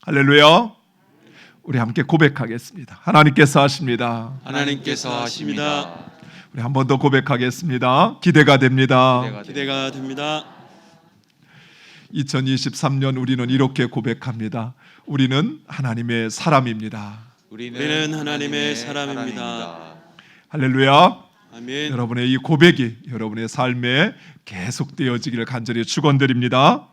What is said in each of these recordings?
할렐루야. 우리 함께 고백하겠습니다. 하나님께서 하십니다. 하나님께서 하십니다. 우리 한 번 더 고백하겠습니다. 기대가 됩니다. 기대가 됩니다. 2023년 우리는 이렇게 고백합니다. 우리는 하나님의 사람입니다. 우리는 하나님의 사람입니다. 할렐루야. 아멘. 여러분의 이 고백이 여러분의 삶에 계속되어지기를 간절히 축원드립니다.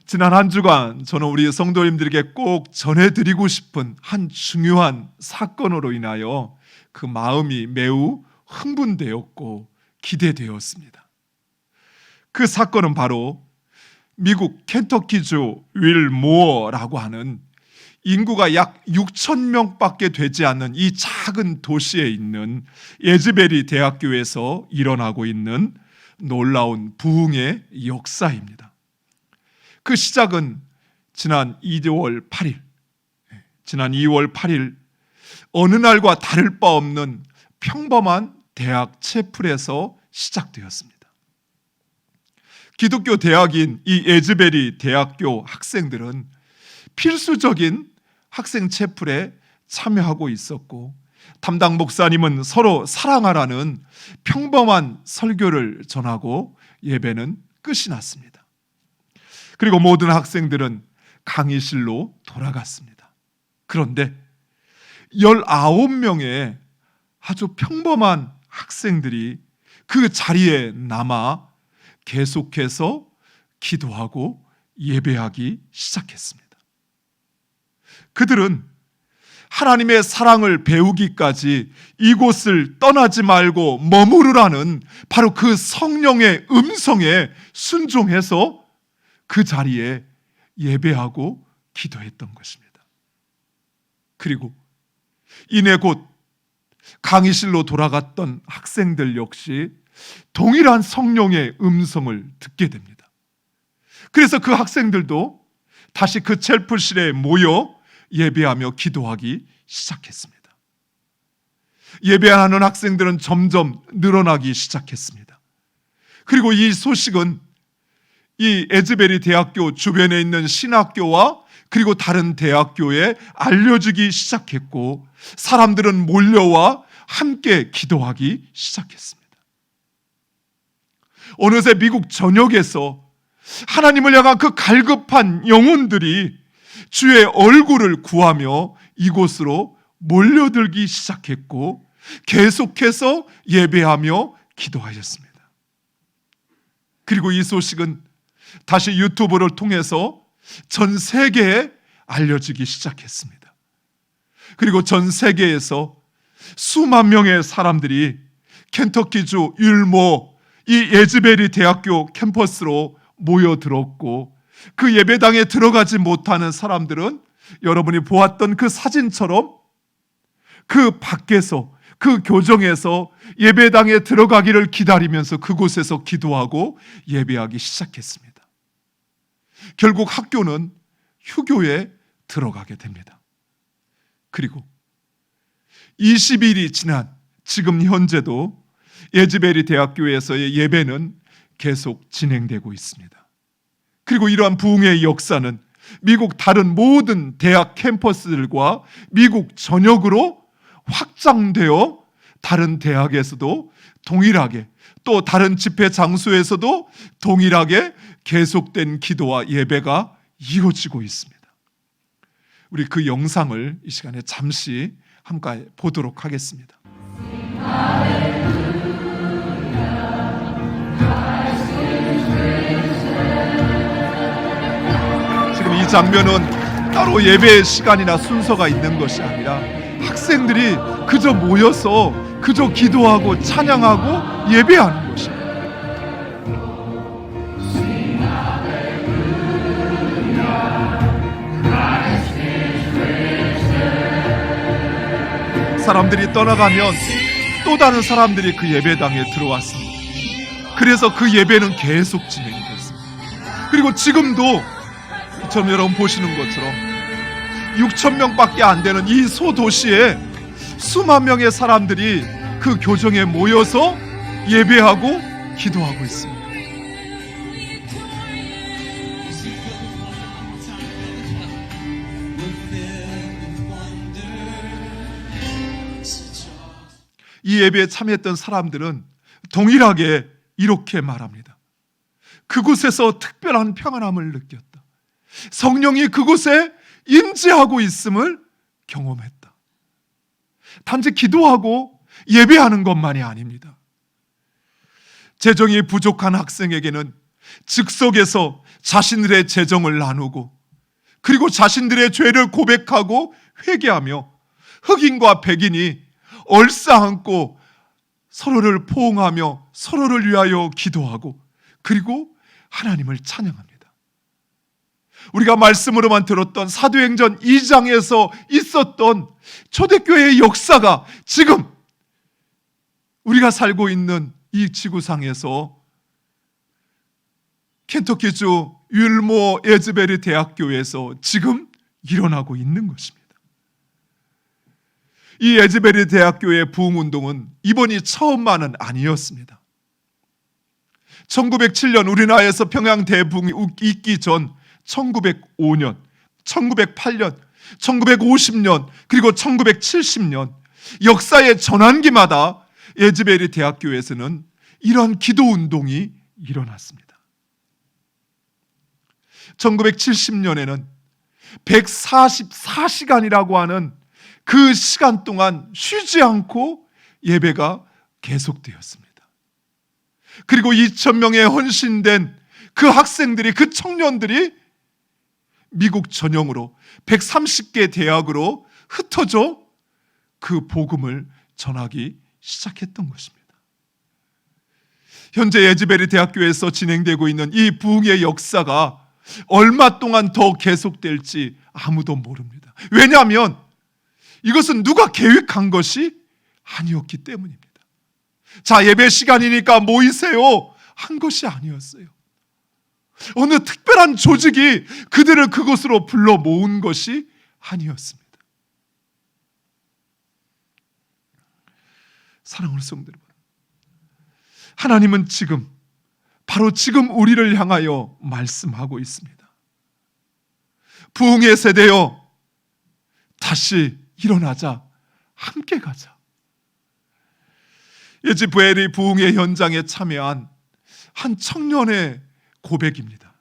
지난 한 주간 저는 우리 성도님들에게 꼭 전해드리고 싶은 한 중요한 사건으로 인하여 그 마음이 매우 흥분되었고 기대되었습니다. 그 사건은 바로 미국 켄터키주 윌모어라고 하는 인구가 약 6천 명밖에 되지 않는 이 작은 도시에 있는 예즈베리 대학교에서 일어나고 있는 놀라운 부흥의 역사입니다. 그 시작은 지난 2월 8일 어느 날과 다를 바 없는 평범한 대학 채플에서 시작되었습니다. 기독교 대학인 이 예즈베리 대학교 학생들은 필수적인 학생 채플에 참여하고 있었고, 담당 목사님은 서로 사랑하라는 평범한 설교를 전하고 예배는 끝이 났습니다. 그리고 모든 학생들은 강의실로 돌아갔습니다. 그런데 19명의 아주 평범한 학생들이 그 자리에 남아 계속해서 기도하고 예배하기 시작했습니다. 그들은 하나님의 사랑을 배우기까지 이곳을 떠나지 말고 머무르라는 바로 그 성령의 음성에 순종해서 그 자리에 예배하고 기도했던 것입니다. 그리고 이내 곧 강의실로 돌아갔던 학생들 역시 동일한 성령의 음성을 듣게 됩니다. 그래서 그 학생들도 다시 그 첼프실에 모여 예배하며 기도하기 시작했습니다. 예배하는 학생들은 점점 늘어나기 시작했습니다. 그리고 이 소식은 이 예즈베리 대학교 주변에 있는 신학교와 그리고 다른 대학교에 알려지기 시작했고, 사람들은 몰려와 함께 기도하기 시작했습니다. 어느새 미국 전역에서 하나님을 향한 그 갈급한 영혼들이 주의 얼굴을 구하며 이곳으로 몰려들기 시작했고, 계속해서 예배하며 기도하셨습니다. 그리고 이 소식은 다시 유튜브를 통해서 전 세계에 알려지기 시작했습니다. 그리고 전 세계에서 수만 명의 사람들이 켄터키주 윌모 이 예즈베리 대학교 캠퍼스로 모여들었고, 그 예배당에 들어가지 못하는 사람들은 여러분이 보았던 그 사진처럼 그 밖에서 그 교정에서 예배당에 들어가기를 기다리면서 그곳에서 기도하고 예배하기 시작했습니다. 결국 학교는 휴교에 들어가게 됩니다. 그리고 20일이 지난 지금 현재도 예즈베리 대학교에서의 예배는 계속 진행되고 있습니다. 그리고 이러한 부흥의 역사는 미국 다른 모든 대학 캠퍼스들과 미국 전역으로 확장되어 다른 대학에서도 동일하게, 또 다른 집회 장소에서도 동일하게 계속된 기도와 예배가 이어지고 있습니다. 우리 그 영상을 이 시간에 잠시 함께 보도록 하겠습니다. 지금 이 장면은 따로 예배 시간이나 순서가 있는 것이 아니라 학생들이 그저 모여서 그저 기도하고 찬양하고 예배하는 것입니다. 사람들이 떠나가면 또 다른 사람들이 그 예배당에 들어왔습니다. 그래서 그 예배는 계속 진행됐습니다. 그리고 지금도 처럼 여러분 보시는 것처럼 6천 명밖에 안 되는 이 소도시에 수만 명의 사람들이 그 교정에 모여서 예배하고 기도하고 있습니다. 이 예배에 참여했던 사람들은 동일하게 이렇게 말합니다. 그곳에서 특별한 평안함을 느꼈다. 성령이 그곳에 임재하고 있음을 경험했다. 단지 기도하고 예배하는 것만이 아닙니다. 재정이 부족한 학생에게는 즉석에서 자신들의 재정을 나누고, 그리고 자신들의 죄를 고백하고 회개하며 흑인과 백인이 얼싸안고 서로를 포옹하며 서로를 위하여 기도하고, 그리고 하나님을 찬양합니다. 우리가 말씀으로만 들었던 사도행전 2장에서 있었던 초대교회의 역사가 지금 우리가 살고 있는 이 지구상에서 켄터키주 율모 에즈베리 대학교에서 지금 일어나고 있는 것입니다. 이 에즈베리 대학교의 부흥운동은 이번이 처음만은 아니었습니다. 1907년 우리나라에서 평양 대부흥이 있기 전 1905년, 1908년, 1950년, 그리고 1970년 역사의 전환기마다 에즈베리 대학교에서는 이러한 기도운동이 일어났습니다. 1970년에는 144시간이라고 하는 그 시간 동안 쉬지 않고 예배가 계속되었습니다. 그리고 2,000명의 헌신된 그 학생들이, 그 청년들이 미국 전역으로 130개 대학으로 흩어져 그 복음을 전하기 시작했던 것입니다. 현재 에즈베리 대학교에서 진행되고 있는 이 부흥의 역사가 얼마 동안 더 계속될지 아무도 모릅니다. 왜냐하면 이것은 누가 계획한 것이 아니었기 때문입니다. 자, 예배 시간이니까 모이세요 한 것이 아니었어요. 어느 특별한 조직이 그들을 그곳으로 불러 모은 것이 아니었습니다. 사랑하는 성도 여러분, 하나님은 지금, 바로 지금 우리를 향하여 말씀하고 있습니다. 부흥의 세대여, 다시 일어나자, 함께 가자. 에즈베리 부흥의 현장에 참여한 한 청년의 고백입니다.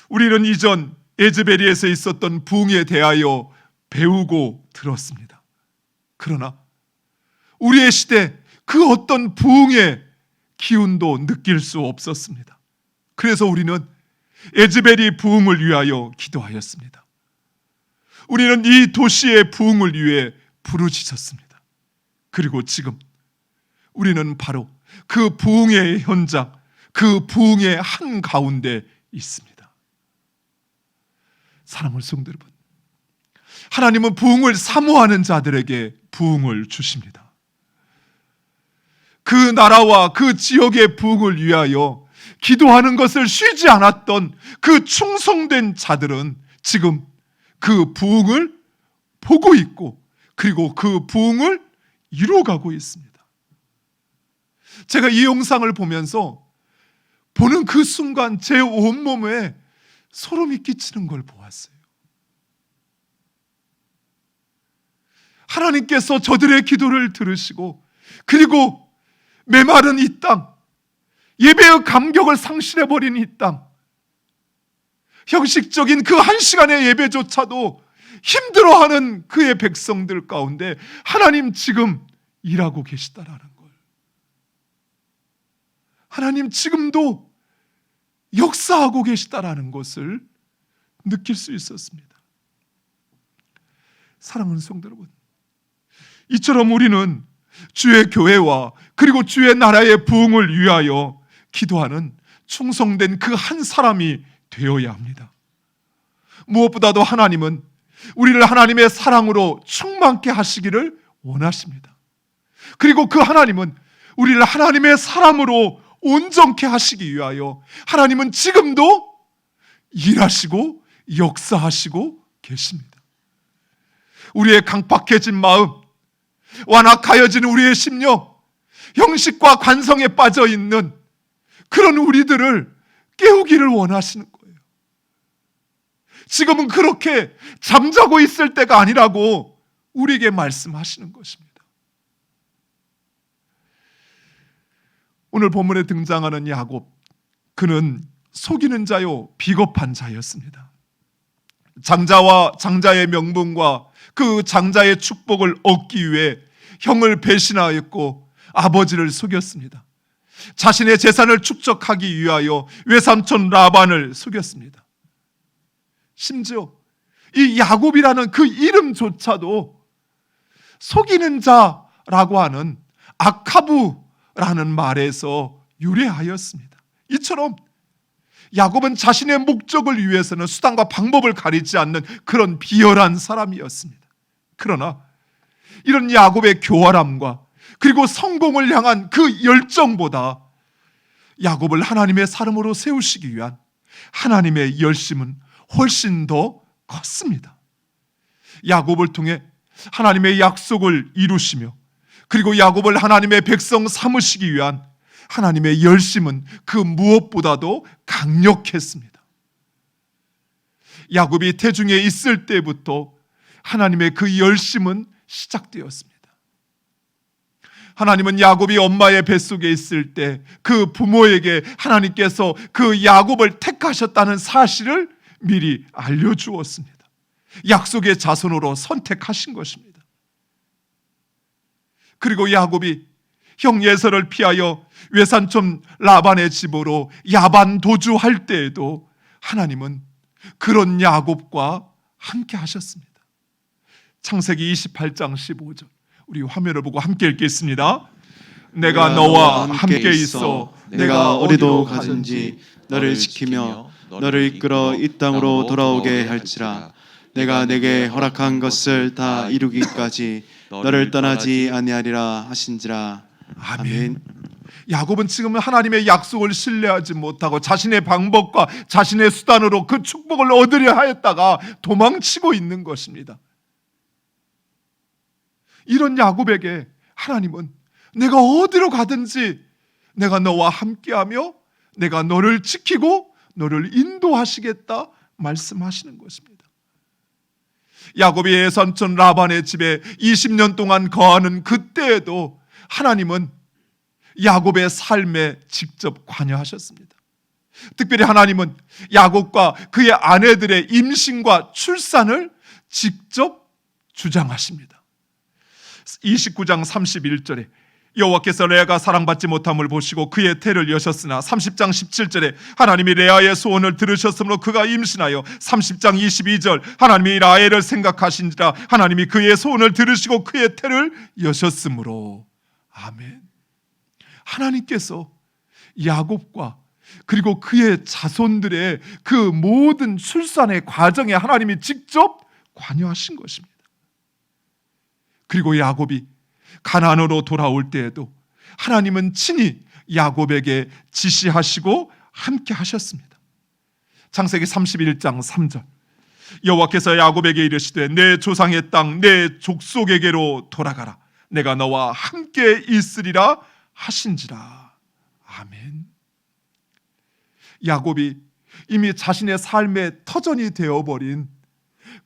우리는 이전 에즈베리에서 있었던 부흥에 대하여 배우고 들었습니다. 그러나 우리의 시대 그 어떤 부흥의 기운도 느낄 수 없었습니다. 그래서 우리는 에즈베리 부흥을 위하여 기도하였습니다. 우리는 이 도시의 부흥을 위해 부르짖었습니다. 그리고 지금 우리는 바로 그 부흥의 현장, 그 부흥의 한가운데 있습니다. 사랑하는 성도 여러분, 하나님은 부흥을 사모하는 자들에게 부흥을 주십니다. 그 나라와 그 지역의 부흥을 위하여 기도하는 것을 쉬지 않았던 그 충성된 자들은 지금 그 부흥을 보고 있고, 그리고 그 부흥을 이루어가고 있습니다. 제가 이 영상을 보면서 보는 그 순간 제 온몸에 소름이 끼치는 걸 보았어요. 하나님께서 저들의 기도를 들으시고, 그리고 메마른 이 땅, 예배의 감격을 상실해버린 이 땅, 형식적인 그 한 시간의 예배조차도 힘들어하는 그의 백성들 가운데 하나님 지금 일하고 계시다라는 걸, 하나님 지금도 역사하고 계시다라는 것을 느낄 수 있었습니다. 사랑하는 성도 여러분, 이처럼 우리는 주의 교회와 그리고 주의 나라의 부흥을 위하여 기도하는 충성된 그 한 사람이 되어야 합니다. 무엇보다도 하나님은 우리를 하나님의 사랑으로 충만케 하시기를 원하십니다. 그리고 그 하나님은 우리를 하나님의 사람으로 온전케 하시기 위하여 하나님은 지금도 일하시고 역사하시고 계십니다. 우리의 강팍해진 마음, 완악하여진 우리의 심령, 형식과 관성에 빠져 있는 그런 우리들을 깨우기를 원하시는 거예요. 지금은 그렇게 잠자고 있을 때가 아니라고 우리에게 말씀하시는 것입니다. 오늘 본문에 등장하는 야곱, 그는 속이는 자요 비겁한 자였습니다. 장자와 장자의 명분과 그 장자의 축복을 얻기 위해 형을 배신하였고 아버지를 속였습니다. 자신의 재산을 축적하기 위하여 외삼촌 라반을 속였습니다. 심지어 이 야곱이라는 그 이름조차도 속이는 자라고 하는 아카브라는 말에서 유래하였습니다. 이처럼 야곱은 자신의 목적을 위해서는 수단과 방법을 가리지 않는 그런 비열한 사람이었습니다. 그러나 이런 야곱의 교활함과 그리고 성공을 향한 그 열정보다 야곱을 하나님의 사람으로 세우시기 위한 하나님의 열심은 훨씬 더 컸습니다. 야곱을 통해 하나님의 약속을 이루시며 그리고 야곱을 하나님의 백성 삼으시기 위한 하나님의 열심은 그 무엇보다도 강력했습니다. 야곱이 태중에 있을 때부터 하나님의 그 열심은 시작되었습니다. 하나님은 야곱이 엄마의 뱃속에 있을 때 그 부모에게 하나님께서 그 야곱을 택하셨다는 사실을 미리 알려주었습니다. 약속의 자손으로 선택하신 것입니다. 그리고 야곱이 형 예서를 피하여 외삼촌 라반의 집으로 야반 도주할 때에도 하나님은 그런 야곱과 함께 하셨습니다. 창세기 28장 15절, 우리 화면을 보고 함께 읽겠습니다. 내가 너와 함께 있어 내가 어디도 가든지 너를 지키며 너를 이끌어 이 땅으로 돌아오게 할지라. 내가 내게 허락한 것을 다 이루기까지 너를 떠나지 아니하리라 하신지라. 아멘. 야곱은 지금 하나님의 약속을 신뢰하지 못하고 자신의 방법과 자신의 수단으로 그 축복을 얻으려 하였다가 도망치고 있는 것입니다. 이런 야곱에게 하나님은 내가 어디로 가든지 내가 너와 함께하며 내가 너를 지키고 너를 인도하시겠다 말씀하시는 것입니다. 야곱이 외삼촌 라반의 집에 20년 동안 거하는 그때에도 하나님은 야곱의 삶에 직접 관여하셨습니다. 특별히 하나님은 야곱과 그의 아내들의 임신과 출산을 직접 주장하십니다. 29장 31절에 여호와께서 레아가 사랑받지 못함을 보시고 그의 태를 여셨으나 30장 17절에 하나님이 레아의 소원을 들으셨으므로 그가 임신하여 30장 22절 하나님이 라헬을 생각하신지라 하나님이 그의 소원을 들으시고 그의 태를 여셨으므로. 아멘. 하나님께서 야곱과 그리고 그의 자손들의 그 모든 출산의 과정에 하나님이 직접 관여하신 것입니다. 그리고 야곱이 가나안으로 돌아올 때에도 하나님은 친히 야곱에게 지시하시고 함께 하셨습니다. 창세기 31장 3절 여호와께서 야곱에게 이르시되 내 조상의 땅 내 족속에게로 돌아가라. 내가 너와 함께 있으리라 하신지라. 아멘. 야곱이 이미 자신의 삶의 터전이 되어버린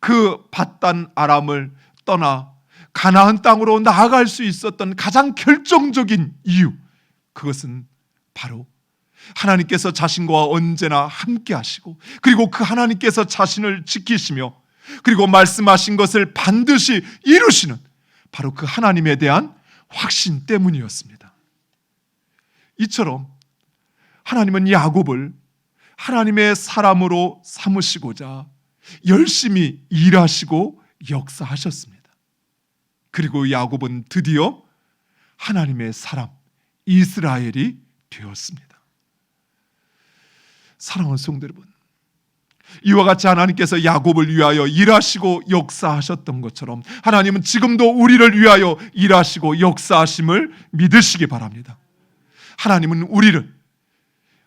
그 밧단 아람을 떠나 가나안 땅으로 나아갈 수 있었던 가장 결정적인 이유, 그것은 바로 하나님께서 자신과 언제나 함께 하시고 그리고 그 하나님께서 자신을 지키시며 그리고 말씀하신 것을 반드시 이루시는 바로 그 하나님에 대한 확신 때문이었습니다. 이처럼 하나님은 야곱을 하나님의 사람으로 삼으시고자 열심히 일하시고 역사하셨습니다. 그리고 야곱은 드디어 하나님의 사람 이스라엘이 되었습니다. 사랑하는 성도 여러분, 이와 같이 하나님께서 야곱을 위하여 일하시고 역사하셨던 것처럼 하나님은 지금도 우리를 위하여 일하시고 역사하심을 믿으시기 바랍니다. 하나님은 우리를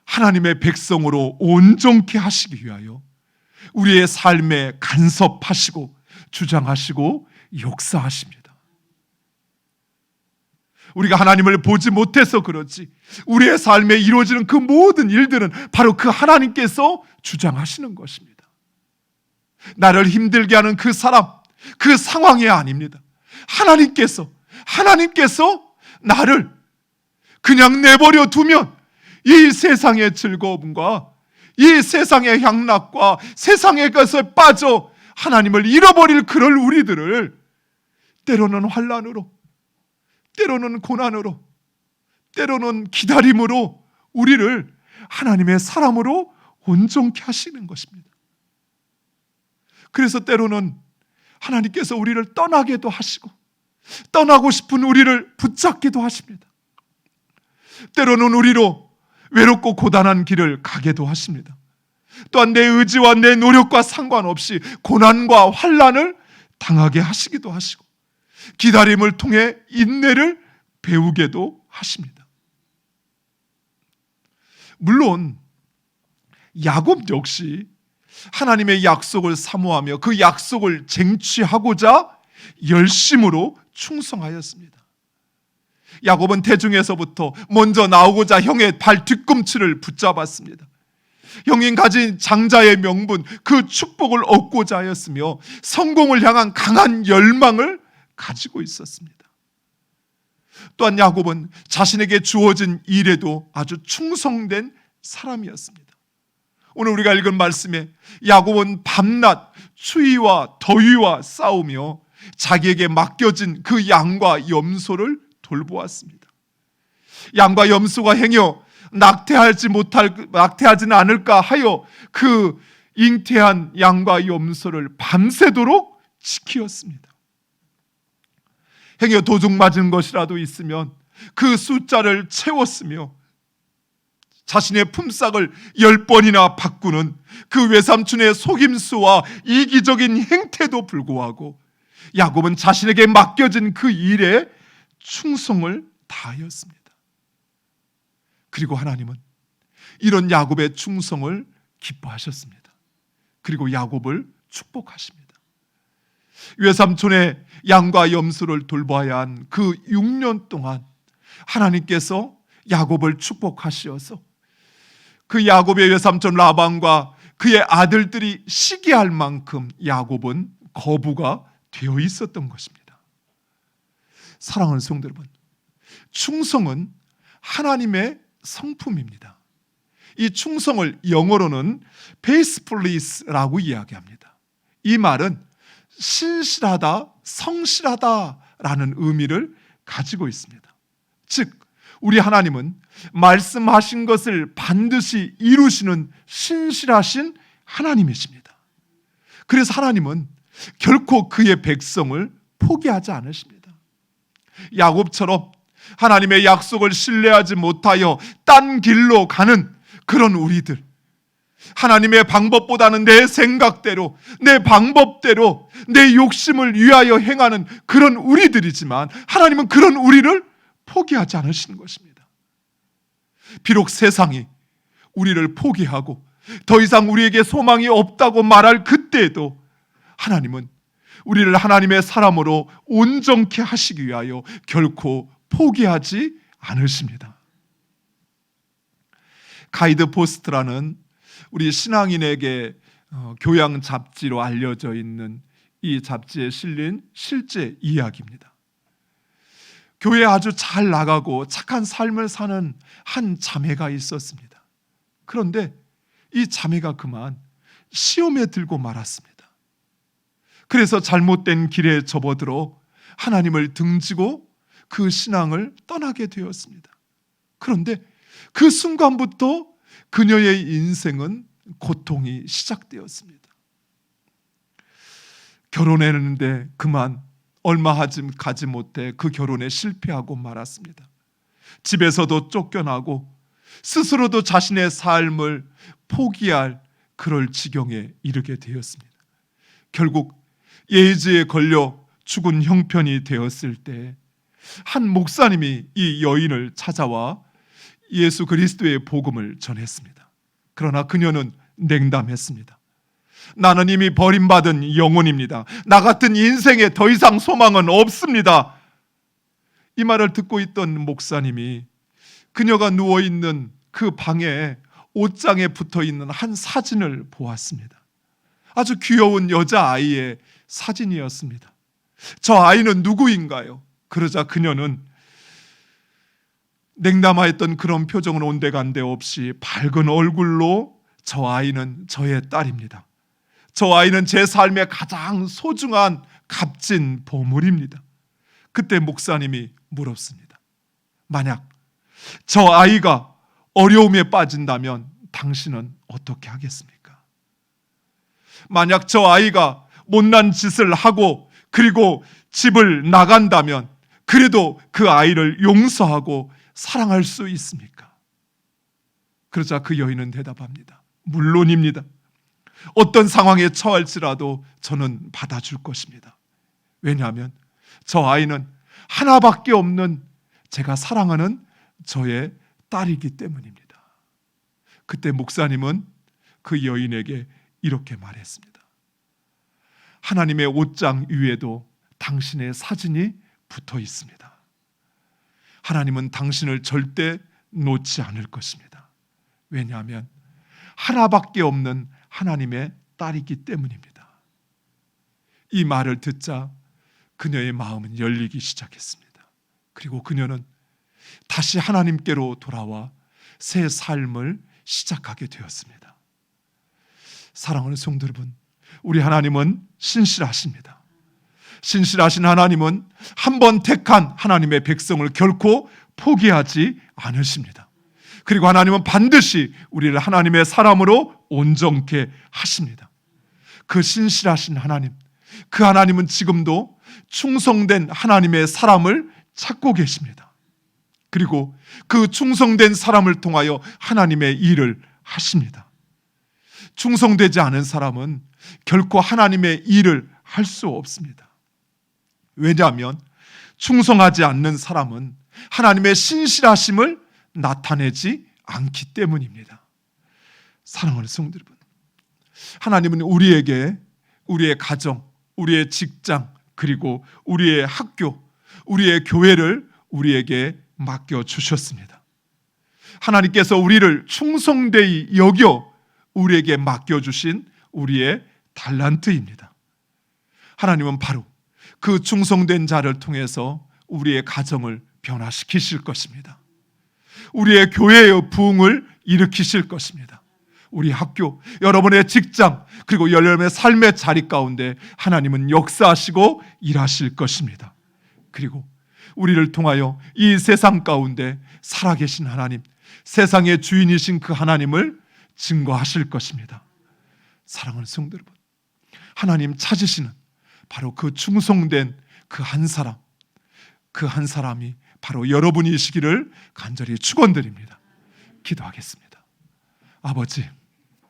하나님의 백성으로 온전케 하시기 위하여 우리의 삶에 간섭하시고 주장하시고 역사하십니다. 우리가 하나님을 보지 못해서 그렇지 우리의 삶에 이루어지는 그 모든 일들은 바로 그 하나님께서 주장하시는 것입니다. 나를 힘들게 하는 그 사람, 그 상황이 아닙니다. 하나님께서 나를 그냥 내버려 두면 이 세상의 즐거움과 이 세상의 향락과 세상의 것에 빠져 하나님을 잃어버릴 그럴 우리들을 때로는 환난으로, 때로는 고난으로, 때로는 기다림으로 우리를 하나님의 사람으로 온전케 하시는 것입니다. 그래서 때로는 하나님께서 우리를 떠나게도 하시고 떠나고 싶은 우리를 붙잡기도 하십니다. 때로는 우리로 외롭고 고단한 길을 가게도 하십니다. 또한 내 의지와 내 노력과 상관없이 고난과 환난을 당하게 하시기도 하시고 기다림을 통해 인내를 배우게도 하십니다. 물론 야곱 역시 하나님의 약속을 사모하며 그 약속을 쟁취하고자 열심으로 충성하였습니다. 야곱은 태중에서부터 먼저 나오고자 형의 발 뒤꿈치를 붙잡았습니다. 형이 가진 장자의 명분, 그 축복을 얻고자 하였으며 성공을 향한 강한 열망을 가지고 있었습니다. 또한 야곱은 자신에게 주어진 일에도 아주 충성된 사람이었습니다. 오늘 우리가 읽은 말씀에 야곱은 밤낮 추위와 더위와 싸우며 자기에게 맡겨진 그 양과 염소를 돌보았습니다. 양과 염소가 행여 낙태하지는 않을까 하여 그 잉태한 양과 염소를 밤새도록 지키었습니다. 행여 도둑 맞은 것이라도 있으면 그 숫자를 채웠으며 자신의 품삯을 10번이나 바꾸는 그 외삼촌의 속임수와 이기적인 행태도 불구하고 야곱은 자신에게 맡겨진 그 일에 충성을 다하였습니다. 그리고 하나님은 이런 야곱의 충성을 기뻐하셨습니다. 그리고 야곱을 축복하십니다. 외삼촌의 양과 염소를 돌봐야 한 그 6년 동안 하나님께서 야곱을 축복하시어서 그 야곱의 외삼촌 라반과 그의 아들들이 시기할 만큼 야곱은 거부가 되어 있었던 것입니다. 사랑하는 성도 여러분, 충성은 하나님의 성품입니다. 이 충성을 영어로는 faithfulness라고 이야기합니다. 이 말은 신실하다, 성실하다라는 의미를 가지고 있습니다. 즉, 우리 하나님은 말씀하신 것을 반드시 이루시는 신실하신 하나님이십니다. 그래서 하나님은 결코 그의 백성을 포기하지 않으십니다. 야곱처럼 하나님의 약속을 신뢰하지 못하여 딴 길로 가는 그런 우리들, 하나님의 방법보다는 내 생각대로, 내 방법대로, 내 욕심을 위하여 행하는 그런 우리들이지만 하나님은 그런 우리를 포기하지 않으시는 것입니다. 비록 세상이 우리를 포기하고 더 이상 우리에게 소망이 없다고 말할 그때에도 하나님은 우리를 하나님의 사람으로 온전케 하시기 위하여 결코 포기하지 않으십니다. 가이드 포스트라는 우리 신앙인에게 교양 잡지로 알려져 있는 이 잡지에 실린 실제 이야기입니다. 교회에 아주 잘 나가고 착한 삶을 사는 한 자매가 있었습니다. 그런데 이 자매가 그만 시험에 들고 말았습니다. 그래서 잘못된 길에 접어들어 하나님을 등지고 그 신앙을 떠나게 되었습니다. 그런데 그 순간부터 그녀의 인생은 고통이 시작되었습니다. 결혼했는데 그만 얼마 가지 못해 그 결혼에 실패하고 말았습니다. 집에서도 쫓겨나고 스스로도 자신의 삶을 포기할 그럴 지경에 이르게 되었습니다. 결국 예지에 걸려 죽은 형편이 되었을 때 한 목사님이 이 여인을 찾아와 예수 그리스도의 복음을 전했습니다. 그러나 그녀는 냉담했습니다. 나는 이미 버림받은 영혼입니다. 나 같은 인생에 더 이상 소망은 없습니다. 이 말을 듣고 있던 목사님이 그녀가 누워있는 그 방에 옷장에 붙어있는 한 사진을 보았습니다. 아주 귀여운 여자아이의 사진이었습니다. 저 아이는 누구인가요? 그러자 그녀는 냉담하였던 그런 표정은 온데간데 없이 밝은 얼굴로 저 아이는 저의 딸입니다. 저 아이는 제 삶의 가장 소중한 값진 보물입니다. 그때 목사님이 물었습니다. 만약 저 아이가 어려움에 빠진다면 당신은 어떻게 하겠습니까? 만약 저 아이가 못난 짓을 하고 그리고 집을 나간다면 그래도 그 아이를 용서하고 사랑할 수 있습니까? 그러자 그 여인은 대답합니다. 물론입니다. 어떤 상황에 처할지라도 저는 받아줄 것입니다. 왜냐하면 저 아이는 하나밖에 없는 제가 사랑하는 저의 딸이기 때문입니다. 그때 목사님은 그 여인에게 이렇게 말했습니다. 하나님의 옷장 위에도 당신의 사진이 붙어 있습니다. 하나님은 당신을 절대 놓지 않을 것입니다. 왜냐하면 하나밖에 없는 하나님의 딸이기 때문입니다. 이 말을 듣자 그녀의 마음은 열리기 시작했습니다. 그리고 그녀는 다시 하나님께로 돌아와 새 삶을 시작하게 되었습니다. 사랑하는 성도 여러분, 우리 하나님은 신실하십니다. 신실하신 하나님은 한 번 택한 하나님의 백성을 결코 포기하지 않으십니다. 그리고 하나님은 반드시 우리를 하나님의 사람으로 온전케 하십니다. 그 신실하신 하나님, 그 하나님은 지금도 충성된 하나님의 사람을 찾고 계십니다. 그리고 그 충성된 사람을 통하여 하나님의 일을 하십니다. 충성되지 않은 사람은 결코 하나님의 일을 할 수 없습니다. 왜냐하면 충성하지 않는 사람은 하나님의 신실하심을 나타내지 않기 때문입니다. 사랑하는 성도 여러분, 하나님은 우리에게 우리의 가정, 우리의 직장, 그리고 우리의 학교, 우리의 교회를 우리에게 맡겨주셨습니다. 하나님께서 우리를 충성되이 여겨 우리에게 맡겨주신 우리의 달란트입니다. 하나님은 바로 그 충성된 자를 통해서 우리의 가정을 변화시키실 것입니다. 우리의 교회의 부흥을 일으키실 것입니다. 우리 학교, 여러분의 직장, 그리고 여러분의 삶의 자리 가운데 하나님은 역사하시고 일하실 것입니다. 그리고 우리를 통하여 이 세상 가운데 살아계신 하나님, 세상의 주인이신 그 하나님을 증거하실 것입니다. 사랑하는 성도 여러분, 하나님 찾으시는 바로 그 충성된 그 한 사람, 그 한 사람이 바로 여러분이시기를 간절히 축원드립니다. 기도하겠습니다. 아버지,